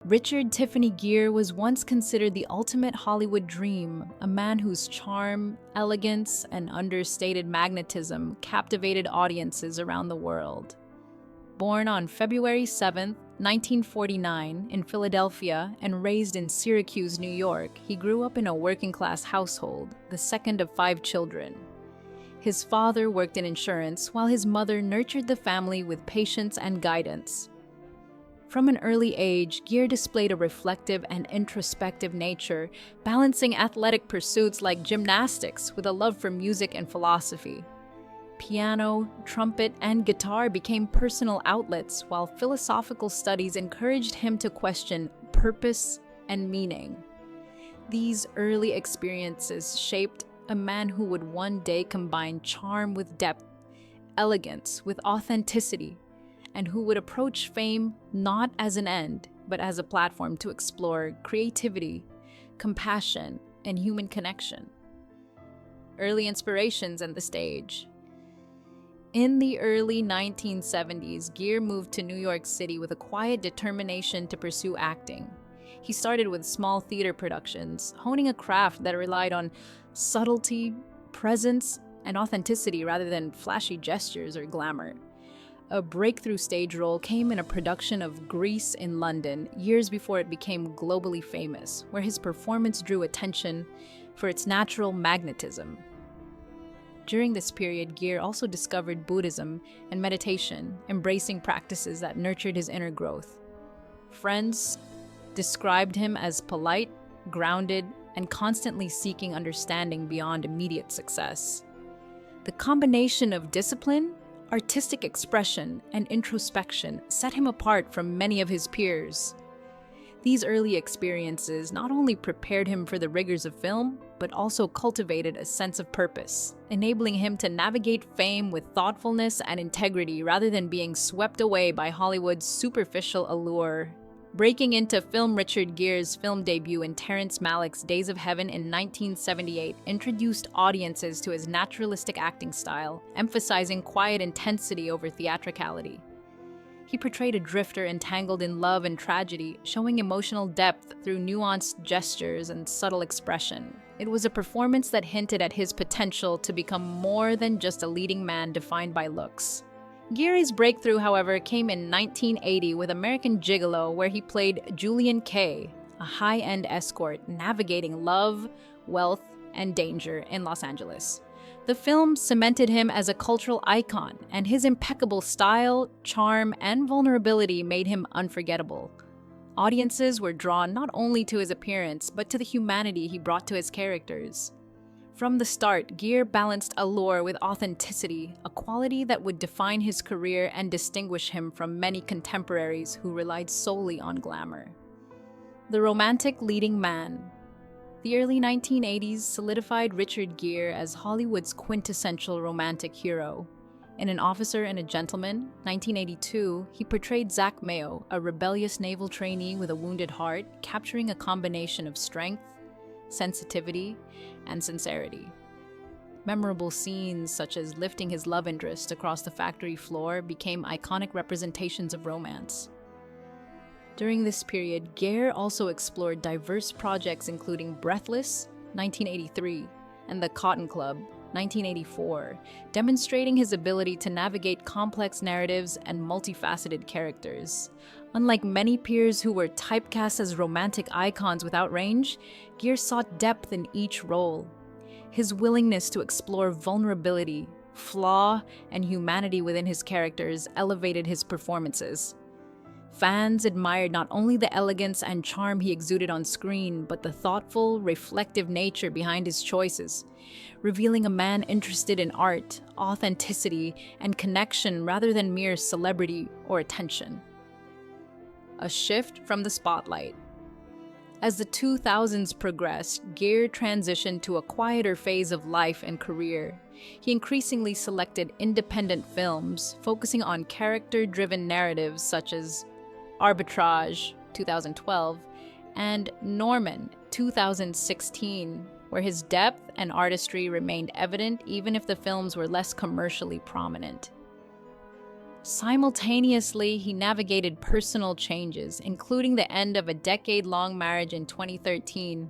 Richard Tiffany Gere was once considered the ultimate Hollywood dream, a man whose charm, elegance, and understated magnetism captivated audiences around the world. Born on February 7, 1949, in Philadelphia and raised in Syracuse, New York, he grew up in a working-class household, the second of 5 children. His father worked in insurance, while his mother nurtured the family with patience and guidance. From an early age, Gere displayed a reflective and introspective nature, balancing athletic pursuits like gymnastics with a love for music and philosophy. Piano, trumpet, and guitar became personal outlets, while philosophical studies encouraged him to question purpose and meaning. These early experiences shaped a man who would one day combine charm with depth, elegance with authenticity, and who would approach fame not as an end, but as a platform to explore creativity, compassion, and human connection. Early inspirations and the stage. In the early 1970s, Gere moved to New York City with a quiet determination to pursue acting. He started with small theater productions, honing a craft that relied on subtlety, presence, and authenticity rather than flashy gestures or glamour. A breakthrough stage role came in a production of Grease in London, years before it became globally famous, where his performance drew attention for its natural magnetism. During this period, Gere also discovered Buddhism and meditation, embracing practices that nurtured his inner growth. Friends described him as polite, grounded, and constantly seeking understanding beyond immediate success. The combination of discipline, artistic expression, and introspection set him apart from many of his peers. These early experiences not only prepared him for the rigors of film, but also cultivated a sense of purpose, enabling him to navigate fame with thoughtfulness and integrity rather than being swept away by Hollywood's superficial allure. Breaking into film, Richard Gere's film debut in Terrence Malick's Days of Heaven in 1978 introduced audiences to his naturalistic acting style, emphasizing quiet intensity over theatricality. He portrayed a drifter entangled in love and tragedy, showing emotional depth through nuanced gestures and subtle expression. It was a performance that hinted at his potential to become more than just a leading man defined by looks. Gere's breakthrough, however, came in 1980 with American Gigolo, where he played Julian Kay, a high-end escort navigating love, wealth, and danger in Los Angeles. The film cemented him as a cultural icon, and his impeccable style, charm, and vulnerability made him unforgettable. Audiences were drawn not only to his appearance, but to the humanity he brought to his characters. From the start, Gere balanced allure with authenticity, a quality that would define his career and distinguish him from many contemporaries who relied solely on glamour. The romantic leading man. The early 1980s solidified Richard Gere as Hollywood's quintessential romantic hero. In An Officer and a Gentleman, 1982, he portrayed Zach Mayo, a rebellious naval trainee with a wounded heart, capturing a combination of strength, sensitivity, and sincerity. Memorable scenes such as lifting his love interest across the factory floor became iconic representations of romance. During this period, Gere also explored diverse projects including Breathless, 1983, and The Cotton Club, 1984, demonstrating his ability to navigate complex narratives and multifaceted characters. Unlike many peers who were typecast as romantic icons without range, Gere sought depth in each role. His willingness to explore vulnerability, flaw, and humanity within his characters elevated his performances. Fans admired not only the elegance and charm he exuded on screen, but the thoughtful, reflective nature behind his choices, revealing a man interested in art, authenticity, and connection rather than mere celebrity or attention. A shift from the spotlight. As the 2000s progressed, Gere transitioned to a quieter phase of life and career. He increasingly selected independent films, focusing on character-driven narratives such as Arbitrage, 2012, and Norman, 2016, where his depth and artistry remained evident even if the films were less commercially prominent. Simultaneously, he navigated personal changes, including the end of a decade-long marriage in 2013.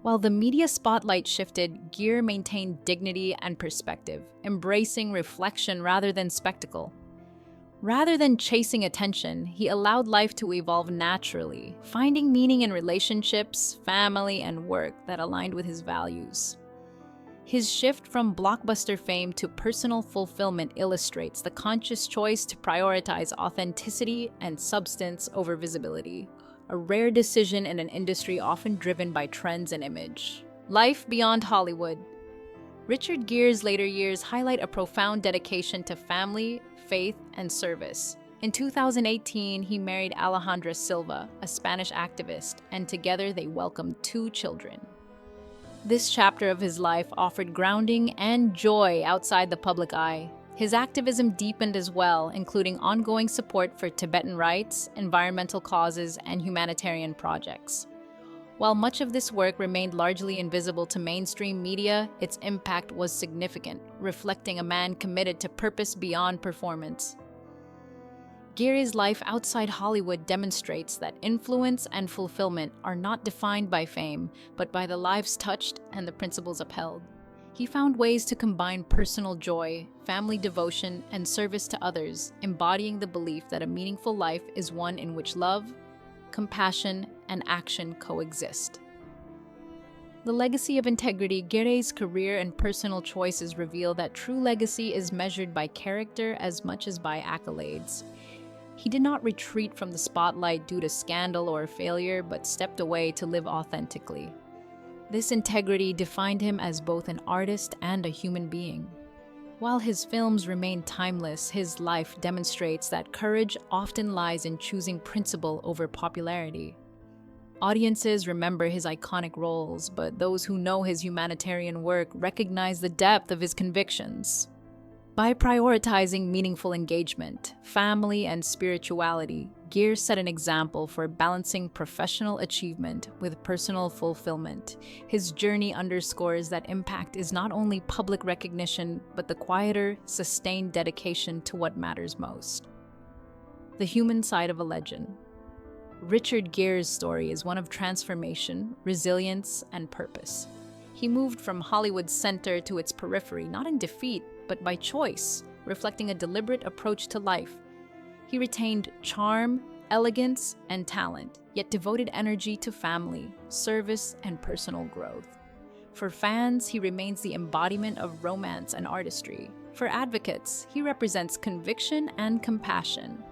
While the media spotlight shifted, Gere maintained dignity and perspective, embracing reflection rather than spectacle. Rather than chasing attention, he allowed life to evolve naturally, finding meaning in relationships, family, and work that aligned with his values. His shift from blockbuster fame to personal fulfillment illustrates the conscious choice to prioritize authenticity and substance over visibility, a rare decision in an industry often driven by trends and image. Life beyond Hollywood. Richard Gere's later years highlight a profound dedication to family, faith, and service. In 2018, he married Alejandra Silva, a Spanish activist, and together they welcomed 2 children. This chapter of his life offered grounding and joy outside the public eye. His activism deepened as well, including ongoing support for Tibetan rights, environmental causes, and humanitarian projects. While much of this work remained largely invisible to mainstream media, its impact was significant, reflecting a man committed to purpose beyond performance. Gere's life outside Hollywood demonstrates that influence and fulfillment are not defined by fame, but by the lives touched and the principles upheld. He found ways to combine personal joy, family devotion, and service to others, embodying the belief that a meaningful life is one in which love, compassion, and action coexist. The legacy of integrity. Gere's career and personal choices reveal that true legacy is measured by character as much as by accolades. He did not retreat from the spotlight due to scandal or failure, but stepped away to live authentically. This integrity defined him as both an artist and a human being. While his films remain timeless, his life demonstrates that courage often lies in choosing principle over popularity. Audiences remember his iconic roles, but those who know his humanitarian work recognize the depth of his convictions. By prioritizing meaningful engagement, family, and spirituality, Gere set an example for balancing professional achievement with personal fulfillment. His journey underscores that impact is not only public recognition, but the quieter, sustained dedication to what matters most. The human side of a legend. Richard Gere's story is one of transformation, resilience, and purpose. He moved from Hollywood's center to its periphery, not in defeat, but by choice, reflecting a deliberate approach to life. He retained charm, elegance, and talent, yet devoted energy to family, service, and personal growth. For fans, he remains the embodiment of romance and artistry. For advocates, he represents conviction and compassion.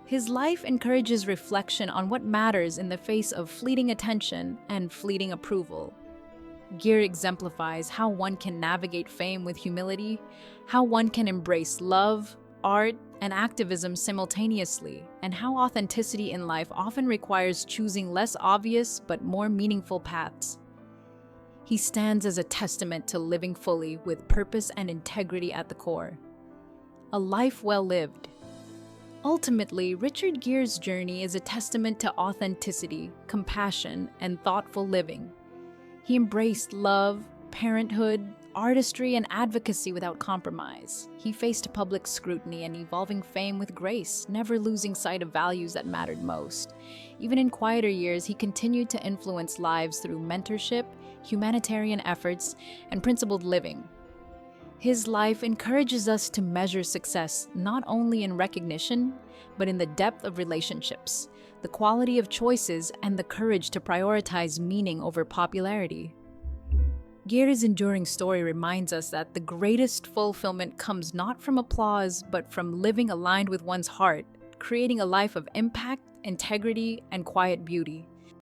His life encourages reflection on what matters in the face of fleeting attention and fleeting approval. Gere exemplifies how one can navigate fame with humility, how one can embrace love, art, and activism simultaneously, and how authenticity in life often requires choosing less obvious but more meaningful paths. He stands as a testament to living fully with purpose and integrity at the core. A life well lived. Ultimately, Richard Gere's journey is a testament to authenticity, compassion, and thoughtful living. He embraced love, parenthood, artistry, and advocacy without compromise. He faced public scrutiny and evolving fame with grace, never losing sight of values that mattered most. Even in quieter years, he continued to influence lives through mentorship, humanitarian efforts, and principled living. His life encourages us to measure success not only in recognition, but in the depth of relationships, the quality of choices, and the courage to prioritize meaning over popularity. Gere's enduring story reminds us that the greatest fulfillment comes not from applause, but from living aligned with one's heart, creating a life of impact, integrity, and quiet beauty.